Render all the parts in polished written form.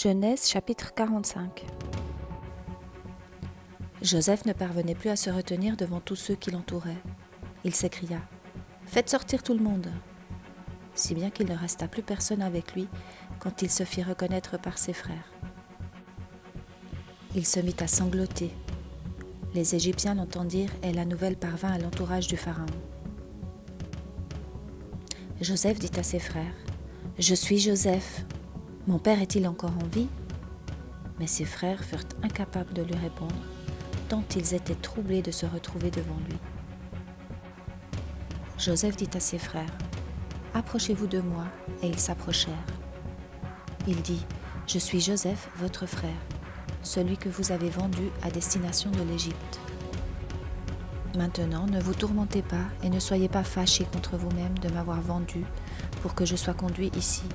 Genèse chapitre 45. Joseph ne parvenait plus à se retenir devant tous ceux qui l'entouraient. Il s'écria « Faites sortir tout le monde !» Si bien qu'il ne resta plus personne avec lui quand il se fit reconnaître par ses frères. Il se mit à sangloter. Les Égyptiens l'entendirent et la nouvelle parvint à l'entourage du Pharaon. Joseph dit à ses frères « Je suis Joseph. Mon père est-il encore en vie ?» Mais ses frères furent incapables de lui répondre, tant ils étaient troublés de se retrouver devant lui. Joseph dit à ses frères « Approchez-vous de moi » et ils s'approchèrent. Il dit « Je suis Joseph, votre frère, celui que vous avez vendu à destination de l'Égypte. Maintenant, ne vous tourmentez pas et ne soyez pas fâchés contre vous-même de m'avoir vendu pour que je sois conduit ici.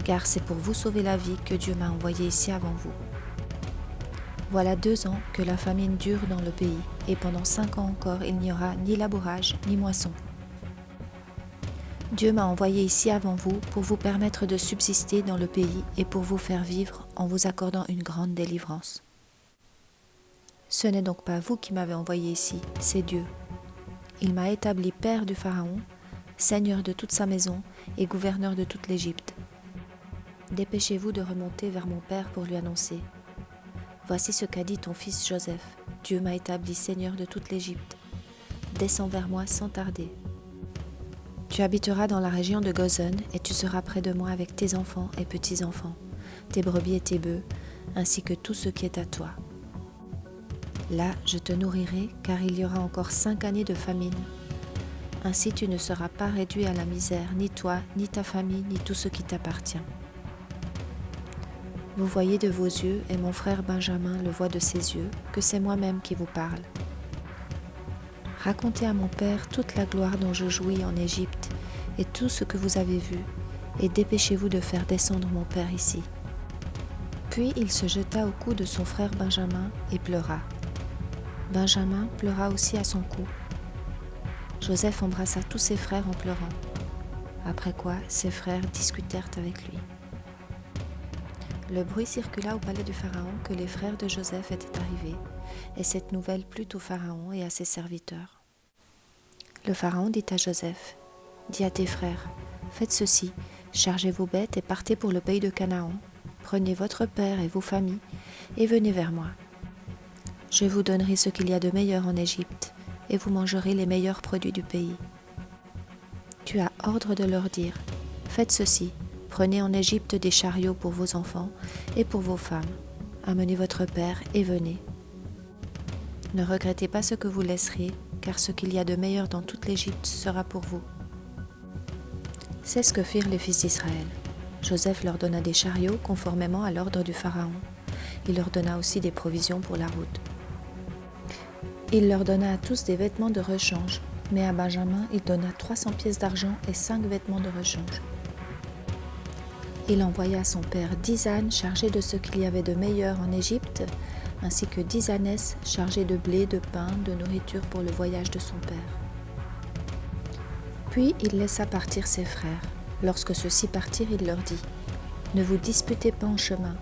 Car c'est pour vous sauver la vie que Dieu m'a envoyé ici avant vous. Voilà 2 ans que la famine dure dans le pays, et pendant 5 ans encore il n'y aura ni labourage ni moisson. Dieu m'a envoyé ici avant vous pour vous permettre de subsister dans le pays et pour vous faire vivre en vous accordant une grande délivrance. Ce n'est donc pas vous qui m'avez envoyé ici, c'est Dieu. Il m'a établi père du Pharaon, seigneur de toute sa maison et gouverneur de toute l'Égypte. Dépêchez-vous de remonter vers mon père pour lui annoncer. Voici ce qu'a dit ton fils Joseph. Dieu m'a établi seigneur de toute l'Égypte. Descends vers moi sans tarder. Tu habiteras dans la région de Goshen et tu seras près de moi avec tes enfants et petits-enfants, tes brebis et tes bœufs, ainsi que tout ce qui est à toi. Là, je te nourrirai, car il y aura encore 5 années de famine. Ainsi tu ne seras pas réduit à la misère, ni toi, ni ta famille, ni tout ce qui t'appartient. Vous voyez de vos yeux, et mon frère Benjamin le voit de ses yeux, que c'est moi-même qui vous parle. Racontez à mon père toute la gloire dont je jouis en Égypte, et tout ce que vous avez vu, et dépêchez-vous de faire descendre mon père ici. » Puis il se jeta au cou de son frère Benjamin et pleura. Benjamin pleura aussi à son cou. Joseph embrassa tous ses frères en pleurant. Après quoi, ses frères discutèrent avec lui. Le bruit circula au palais du Pharaon que les frères de Joseph étaient arrivés, et cette nouvelle plut au Pharaon et à ses serviteurs. Le Pharaon dit à Joseph, « Dis à tes frères, faites ceci, chargez vos bêtes et partez pour le pays de Canaan, prenez votre père et vos familles, et venez vers moi. Je vous donnerai ce qu'il y a de meilleur en Égypte, et vous mangerez les meilleurs produits du pays. Tu as ordre de leur dire, faites ceci, prenez en Égypte des chariots pour vos enfants et pour vos femmes. Amenez votre père et venez. Ne regrettez pas ce que vous laisserez, car ce qu'il y a de meilleur dans toute l'Égypte sera pour vous. » C'est ce que firent les fils d'Israël. Joseph leur donna des chariots conformément à l'ordre du Pharaon. Il leur donna aussi des provisions pour la route. Il leur donna à tous des vêtements de rechange, mais à Benjamin il donna 300 pièces d'argent et 5 vêtements de rechange. Il envoya à son père 10 ânes chargés de ce qu'il y avait de meilleur en Égypte, ainsi que 10 ânesses chargées de blé, de pain, de nourriture pour le voyage de son père. Puis il laissa partir ses frères. Lorsque ceux-ci partirent, il leur dit « Ne vous disputez pas en chemin. »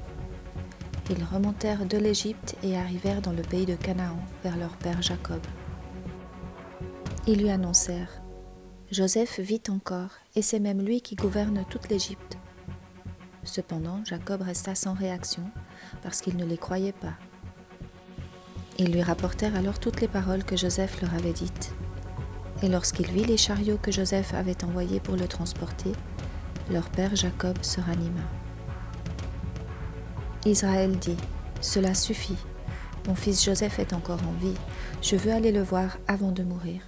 Ils remontèrent de l'Égypte et arrivèrent dans le pays de Canaan, vers leur père Jacob. Ils lui annoncèrent « Joseph vit encore, et c'est même lui qui gouverne toute l'Égypte. » Cependant, Jacob resta sans réaction, parce qu'il ne les croyait pas. Ils lui rapportèrent alors toutes les paroles que Joseph leur avait dites. Et lorsqu'il vit les chariots que Joseph avait envoyés pour le transporter, leur père Jacob se ranima. Israël dit, « Cela suffit, mon fils Joseph est encore en vie, je veux aller le voir avant de mourir. »